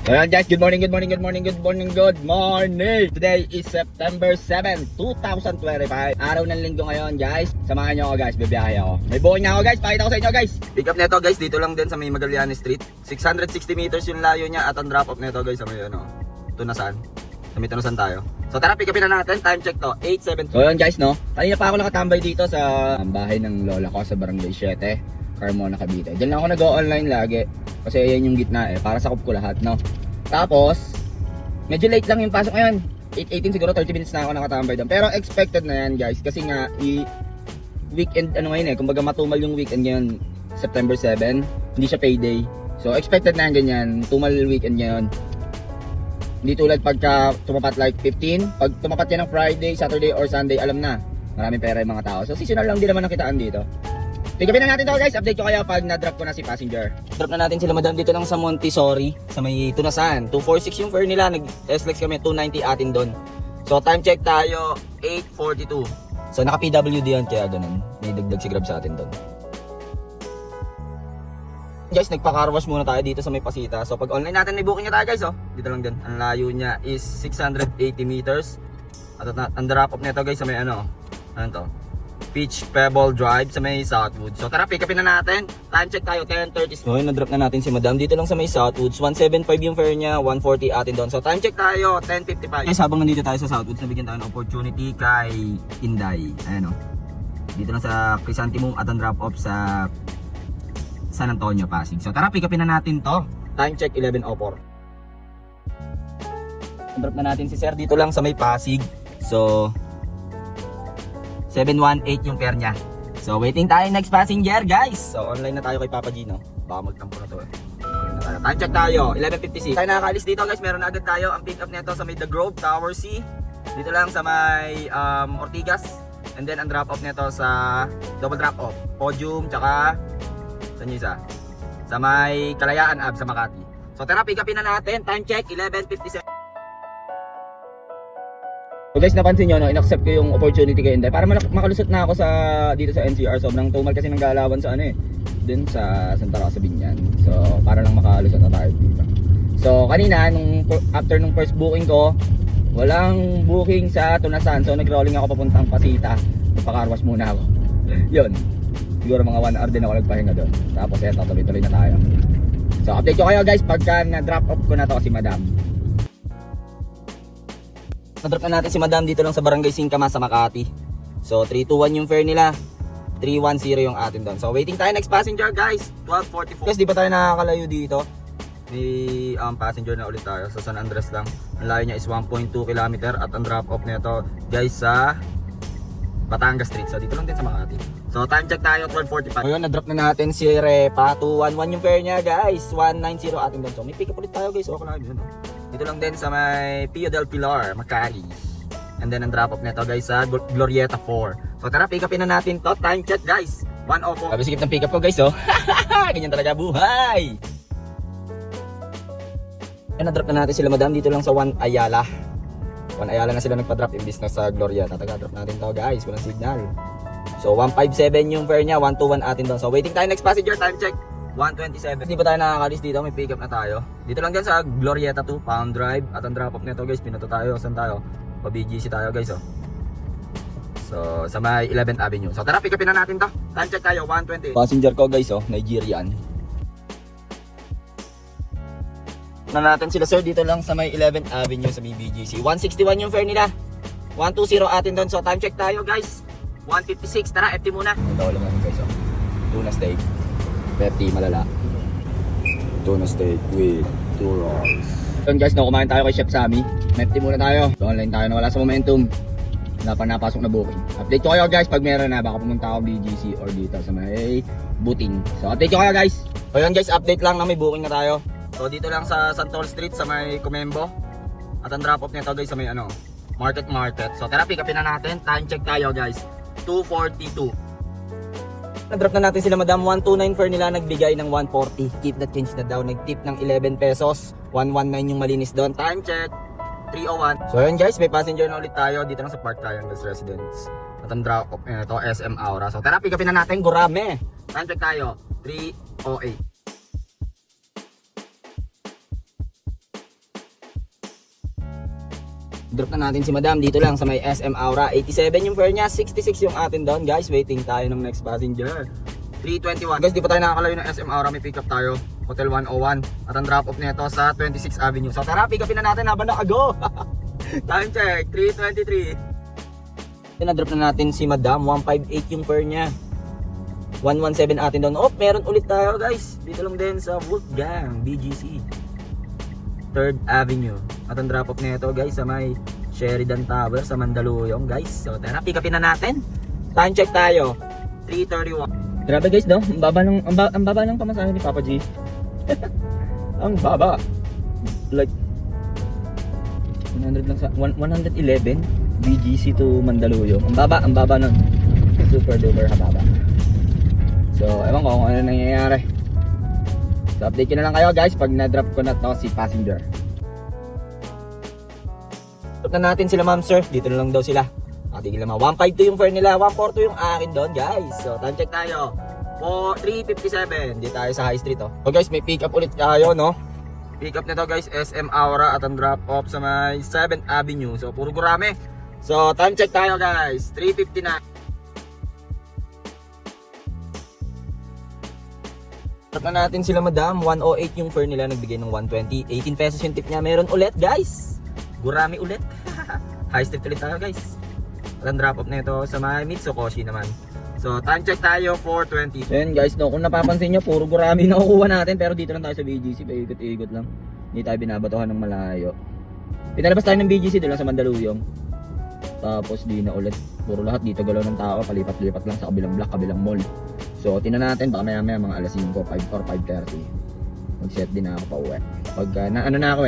So yan guys, good morning. Today is September 7, 2025. Araw ng linggo ngayon guys. Samahan nyo ako guys, bibiyahe ako. May booking na ako guys, pakita ko sa inyo guys. Pick up neto guys, dito lang din sa may Magallanes Street. 660 meters yung layo niya at ang drop off neto guys sa may Tunasan. Sa may Tunasan tayo. So tara, pick upin na natin, time check to, 8:07. So yun guys no, kanina pa ako nakatambay dito sa bahay ng lola ko sa Barangay 7. Carmona, Cavite. Diyan lang ako nag-online lagi. Kasi yan yung gitna para sakop ko lahat, no? Tapos, medyo late lang yung pasok ngayon. 8:18 siguro, 30 minutes na ako nakatambay doon. Pero expected na yan, guys. Kasi nga, weekend, ngayon kumbaga matumal yung weekend ngayon, September 7. Hindi siya payday. So, expected na yan ganyan. Tumal weekend ngayon. Hindi tulad pagka tumapat like 15. Pag tumapat yan ng Friday, Saturday, or Sunday, alam na. Maraming pera yung mga tao. So, seasonal lang din naman nakitaan dito. Pick upin na natin to guys, update ko kayo pag na-drop ko na si passenger. Drop na natin sila madam dito lang sa Montessori, sa may Tunasan. 246 yung fare nila, nag-SLEX kami, 290 atin doon. So time check tayo, 8:42. So naka PWD yan, kaya ganun. May dagdag si Grab sa atin doon. Guys, nagpa-car wash muna tayo dito sa may Pasita. So pag online natin may booking na tayo guys, dito lang din. Ang layo niya is 680 meters. At ang drop off nito guys sa may ano to? Peach Pebble Drive sa may Southwood. So tara, pick upin na natin. Time check tayo, 10:30. So na-drop na natin si madam dito lang sa may Southwoods. 175 yung fare niya, 140 atin doon. So time check tayo, 10:55. Guys, habang nandito tayo sa Southwoods, nabigyan tayo ng opportunity kay Inday. Ayan dito lang sa Crisantimum at ang drop off sa San Antonio, Pasig. So tara, pick upin na natin to. Time check, 11:04. Drop na natin si sir dito lang sa may Pasig. So 718 yung fare niya. So waiting tayo next passenger guys. So online na tayo kay Papa Gino. Baka magtampo na to Time check tayo, 11:56. Tayo nakakaalis dito guys, meron na agad tayo ang pick up nito sa may The Grove, Tower C. Dito lang sa may Ortigas. And then ang drop off nito sa double drop off, Podium, tsaka saan yung isa? Sa may Kalayaan Ave sa Makati. So tara, pick upin na natin. Time check, 11:57. So guys, napansin nyo, in-accept ko yung opportunity kay Inday para makalusot na ako dito sa NCR. Sobrang tumal kasi ng galawan sa din sa Santa Rosa, Binyan. So para lang makalusot na tayo dito. So kanina, after nung first booking ko, walang booking sa Tunasan. So nag-rolling ako papuntang Pasita. Nagpa-carwash muna ako. Yun, siguro mga 1 hour din ako nagpahinga doon. Tapos eto, tuloy-tuloy na tayo. So update ko kayo guys pagka na-drop off ko na to si madam. Na-drop na natin si madam dito lang sa Barangay Singkama sa Makati. So 321 yung fare nila, 310 yung atin doon. So waiting tayo next passenger guys, 12:44. Guys, di pa tayo nakakalayo dito. May passenger na ulit tayo sa San Andres lang. Ang layo niya is 1.2 km at ang drop off nito guys sa Batangas Street. So dito lang din sa Makati. So time check tayo, 12:45. Ngayon na-drop na natin si Repa, 211 yung fare niya guys, 190 atin doon. So may pick up ulit tayo guys, okay lang yun. Dito lang din sa may Pio del Pilar, Macari. And then ang drop off nito guys sa Glorieta 4. So tara, pick upin na natin to. Time check guys, 1:04. Sabi sikip ng pick up ko guys Ganyan talaga buhay. Yan, na-drop na natin sila madam dito lang sa 1 Ayala. 1 Ayala na sila nagpa-drop imbis na sa Glorieta. Taga-drop natin to guys, walang signal. So 157 yung fare niya, 121 atin doon. So waiting tayo next passenger, time check 127. Hindi pa tayo nakakalis dito, may pick up na tayo. Dito lang dyan sa Glorieta 2, Pound Drive. At ang drop off nito guys, pinato tayo. Saan tayo? Pa BGC tayo guys So sa may 11th Avenue. So tara, pick upin na natin to. Time check tayo, 120. Passenger ko guys Nigerian. Na natin sila sir dito lang sa may 11th Avenue sa may BGC. 161 yung fare nila, 120 atin doon. So time check tayo guys, 156. Tara, FT muna. Ito lang natin guys tuna steak, FT malala. Tuna steak with 2 rolls. Yun guys, kumain tayo kay Chef Sammy. FT muna tayo. So, online tayo na wala sa momentum. Wala pa napasok na booking. Update ko kayo guys pag meron na. Baka pumunta ako BGC or dito sa may Buting. So update ko kayo guys. So yun guys, update lang na may booking na tayo. So dito lang sa Santol Street sa may Comembo. At ang drop off nito guys sa may Market. So tara, pick upin na natin. Time check tayo guys, 2:42. Na-drop na natin sila madam, 129 fare nila, nagbigay ng 140. Keep that change na daw, nag-tip ng 11 pesos. 119 yung malinis doon. Time check, 3:01. So yun guys, may passenger na ulit tayo dito lang sa Park Triangles Residence. At ang drop off nito, SM Aura. So tara, pick upin na natin, Gurame. Time check tayo, 3:08. Drop na natin si Madam dito lang sa may SM Aura. 87 yung fare niya, 66 yung atin doon guys. Waiting tayo ng next passenger. 321. Guys, di pa tayo nakakalayo ng SM Aura. May pick up tayo. Hotel 101. At ang drop off nito sa 26 Avenue. So tara, pick upin na natin habang nakago. Time check, 3:23. Na-drop na natin si Madam. 158 yung fare niya. 117 atin doon. Oh, meron ulit tayo guys. Dito lang din sa Wolfgang BGC 3rd Avenue. At ang drop off nito guys sa may Sheridan Tower sa Mandaluyong guys. So tara, pick upin na natin. Time check tayo, 3:31. Grabe guys, no? Ang baba ng pamasahe ni Papa G. Ang baba. Like 100 lang sa 111 BGC to Mandaluyong. Ang baba nun. Super duper hababa. So, ewan ko kung ano nangyayari. So, update ko na lang kayo guys pag na-drop ko na to si passenger. Drop na natin sila ma'am sir. Dito na lang daw sila. Tigil naman. 152 yung fare nila. 142 yung akin doon guys. So, time check tayo. 3:57. Di tayo sa high street oh. So guys, may pick up ulit tayo no. Pick up nito guys, SM Aura at ang drop off sa may 7th Avenue. So, puro gurame. So, time check tayo guys. 3:59. Drop na natin sila Madam. 108 yung fare nila. Nagbigay ng 120. 18 pesos yung tip niya. Meron ulit guys. Gurame ulit. High street ulit tayo guys. At ang drop off na ito sa may Mitsukoshi naman. So time check tayo, 4:20. Then guys, no, kung napapansin nyo, puro gurami na kukuha natin. Pero dito lang tayo sa BGC, paikot-ikot lang. Hindi tayo binabatuhan ng malayo. Pinalabas tayo ng BGC doon lang sa Mandaluyong. Tapos di na ulit. Puro lahat dito galaw ng tao, palipat-lipat lang sa kabilang block, kabilang mall. So tinan natin, baka maya maya mga alas 5, 5 or 5:30. Mag-set din na ako pa uwi. Pag ano na ako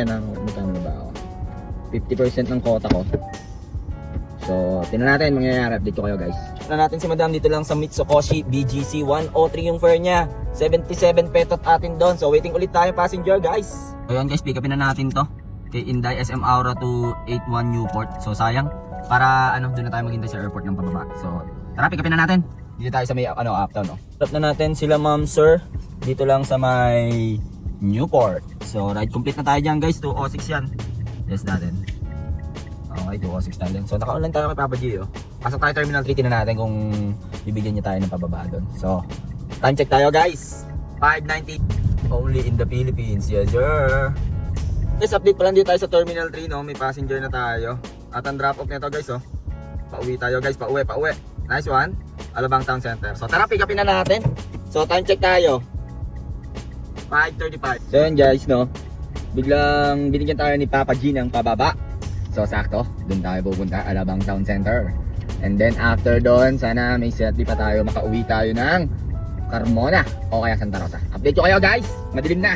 magkano na ba ako? 50% ng quota ko. So, tingnan natin mangyayari. Update ko kayo guys. Tingnan natin si Madam dito lang sa Mitsukoshi BGC 103 yung fare niya. 77 petot atin doon. So, waiting ulit tayo passenger guys. Ayun guys, pick upin na natin to. Kay Inday SM Aura to 81 Newport. So, sayang. Para doon na tayo maghintay sa airport ng pababa. So, tara, pick upin na natin. Dito tayo sa may uptown no. Drop na natin sila ma'am sir. Dito lang sa may Newport. So, ride complete na tayo dyan guys. 206 yan. Yes natin. Okay, 206 na din. So, naka-online tayo kay Papa G, oh. Pasok tayo Terminal 3, tingnan natin kung bibigyan niya tayo ng pababa doon. So, time check tayo, guys. 5:90. Only in the Philippines. Yes, sir. Guys, update pa lang dito tayo sa Terminal 3, no? May passenger na tayo. At ang drop-off nito, guys, oh. Pauwi tayo, guys. Pauwi. Nice one. Alabang Town Center. So, tara, pick upin na natin. So, time check tayo. 5:35. So, yun, guys, no? Biglang binigyan tayo ni Papa G ng pababa. So sakto, dun tayo pupunta, Alabang Town Center. And then after doon, sana may setli pa tayo, makauwi tayo ng Carmona o kaya Santa Rosa. Update ko kayo guys, madilim na.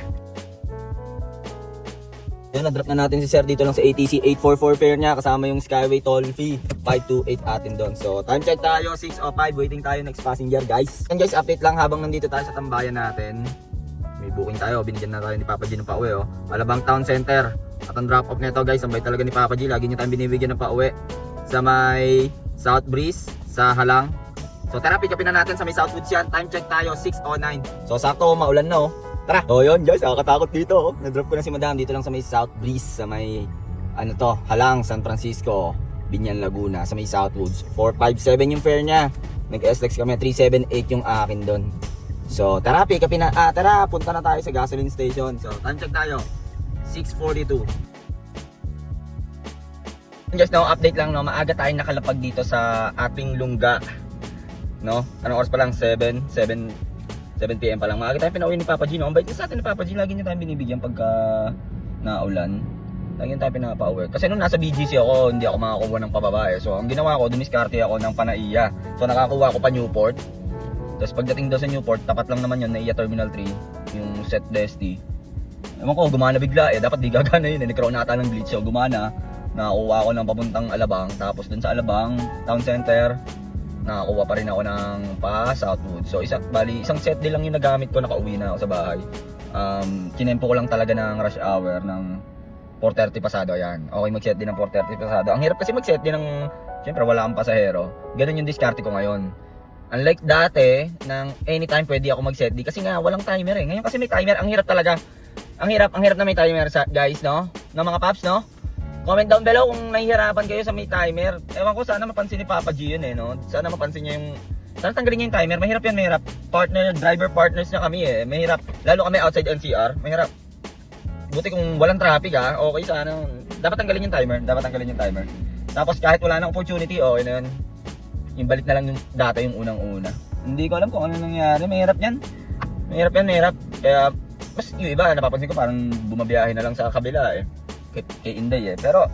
Yun, na-drop na natin si Sir dito lang sa ATC. 844 fare niya, kasama yung Skyway toll fee. 528 atin doon. So time check tayo, 6:05, waiting tayo next passenger guys. And guys, update lang habang nandito tayo sa tambayan natin. May booking tayo, binigyan na tayo ni Papa G ng pauwi oh. Alabang Town Center. At ang drop off nito guys, sambay talaga ni Papa G. Lagi niya tayong binibigyan ng pauwi sa may South Breeze, sa Halang. So tara, pick upin na natin sa may Southwoods yan. Time check tayo, 6:09. So sakto, maulan na oh. Tara. So yun guys, nakakatakot dito oh. Na-drop ko na si Madam dito lang sa may South Breeze, sa may Halang, San Francisco, Binyan, Laguna, sa may Southwoods. 457 yung fare niya. Nag-SLEX kami, 378 yung akin doon. So tara, pick upin na. Tara, punta na tayo sa gasoline station. So time check tayo, 6:42. Guys, no, update lang no, maaga tayong nakalapag dito sa ating lungga. No? Anong oras pa lang? 7 PM pa lang. Maaga tayong pinauwi ni Papa G, no? Ang bait sa atin ni Papa G, lagi niya tayong binibigyan pagka naulan. Lagi niya tayong pinapauwi. Kasi nung nasa BGC ako, hindi ako makakuha ng pababa eh. So ang ginawa ko, dumiskarte ako ng Panaiya. So nakakuha ko pa Newport. Tapos pagdating daw sa Newport, tapat lang naman yun, Naiya Terminal 3, yung set Desti. Ewan ko, gumana bigla eh. Dapat di gagana yun eh. Nagkaroon nata ng glitch. So gumana. Nakakuha ako ng papuntang Alabang. Tapos dun sa Alabang Town Center, nakakuha pa rin ako ng Southwood. So isang set din lang yung nagamit ko. Nakauwi na ako sa bahay. Kinempo ko lang talaga ng rush hour ng 4:30 pasado. Ayan. Okay, mag-set din ng 4:30 pasado. Ang hirap kasi mag-set din ng, syempre wala kang pasahero. Ganun yung diskarte ko ngayon. Unlike dati, ng anytime pwede ako mag-set di. Kasi nga walang timer eh. Ngayon kasi may timer. Ang hirap talaga. Ang hirap na may timer sa guys, no? Ng mga paps, no? Comment down below kung nahihirapan kayo sa may timer. Ewan ko, sana mapansin ni Papa G yun no? Sana mapansin niya yung... Sana tanggalin niya yung timer. Mahirap yan, mahirap. Driver partners niya kami Mahirap. Lalo kami outside NCR. Mahirap. Buti kung walang traffic okay sana. Dapat tanggalin yung timer. Tapos kahit wala nang opportunity, okay na yun. Yung balik na lang yung data yung unang-una. Hindi ko alam kung ano nangyari. Mahirap yan. Kaya, mas yung iba, napapansin ko parang bumabiyahe na lang sa kabila kay Inday Pero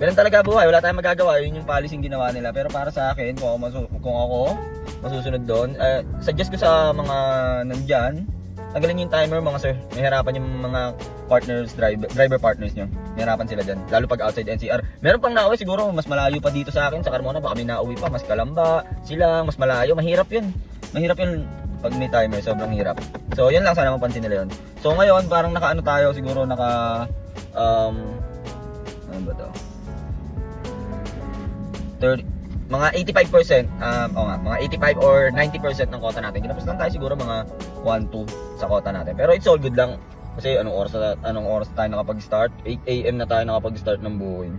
ganun talaga buhay, wala tayong magagawa, yun yung policy yung ginawa nila. Pero para sa akin, kung ako masusunod doon, suggest ko sa mga nandyan, tanggalin yung timer mga sir. Mahirapan yung mga driver partners nyo. Mahirapan sila dyan, lalo pag outside NCR. Meron pang nauwi siguro, mas malayo pa dito sa akin, sa Carmona, baka may nauwi pa, mas Kalamba, sila, mas malayo, mahirap yun pag may timer, sobrang hirap. So yun lang, sana mapansin nila yun. So ngayon, parang nakaano tayo, siguro ano ba to? 30, mga 85%, mga 85 or 90% ng kota natin. Kinapos lang tayo siguro mga 1-2 sa kota natin. Pero it's all good lang. Kasi anong oras tayo nakapag-start? 8 AM na tayo nakapag-start ng buuin.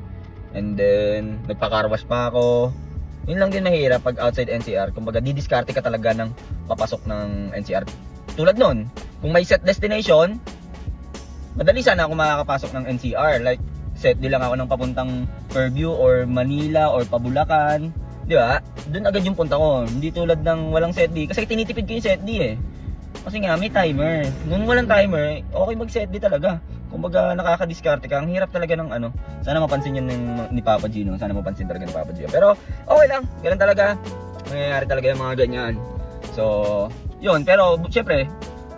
And then, nagpa-carwash pa ako. Yun lang din mahirap pag outside NCR. Kumbaga, didiskarte ka talaga ng papasok ng NCR. Tulad nun, kung may set destination, madali sana ako makakapasok ng NCR. Like, set di lang ako ng papuntang Fairview or Manila or Pabulacan. Di ba? Doon agad yung punta ko. Hindi tulad ng walang set D. Kasi tinitipid ko yung set D Kasi nga, may timer. Nung walang timer, okay mag-set D talaga. Kumbaga, nakakadiskarte ka. Ang hirap talaga ng ano. Sana mapansin yun ni Papa G, no? Sana mapansin talaga ni Papa G. Pero, okay lang. Ganun talaga. Nangyayari talaga yung mga ganyan. So, yun. Pero, syempre,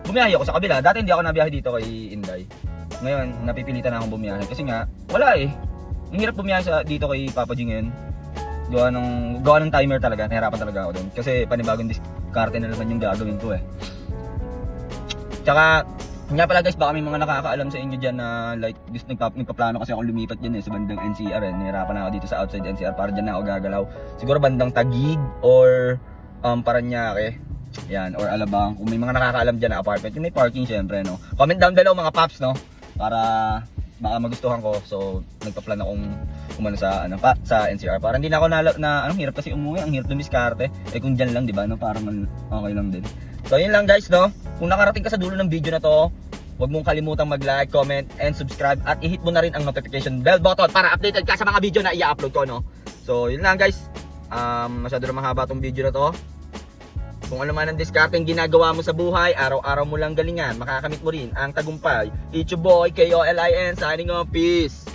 bumiyahe ako sa kabila. Dati hindi ako nabiyahe dito kay Inday. Ngayon, napipilitan na akong bumiyahe. Kasi nga, wala Ang hirap bumiyahe dito kay Papa G ngayon. Gawa ng timer talaga. Nahirapan talaga ako doon. Kasi panibagong diskarte na naman yung gagawin ko Tsaka, nga pala guys, baka may mga nakakaalam sa inyo dyan na like, nagpaplano kasi ako lumipat dyan sa bandang NCR Nahirapan na ako dito sa outside NCR para dyan na ako gagalaw. Siguro bandang Taguig or Paranaque. Yan, or Alabang. Kung may mga nakakaalam dyan na apartment, yung may parking syempre, no? Comment down below mga paps, no? Para baka magustuhan ko. So, nagpa-plan akong umano sa NCR. Para hindi na ako hirap kasi umuwi, ang hirap dumiskarte. Kung dyan lang, di ba, no? Parang okay lang din. So, yun lang guys, no? Kung nakarating ka sa dulo ng video na to, huwag mong kalimutang mag-like, comment, and subscribe. At i-hit mo na rin ang notification bell button para updated ka sa mga video na i-upload ko, no? So, yun lang guys. Masyado na mahaba tong video na to. Kung ano man ang discarding ginagawa mo sa buhay, araw-araw mo lang galingan, makakamit mo rin ang tagumpay. It's your boy, KOLIN, signing off. Peace!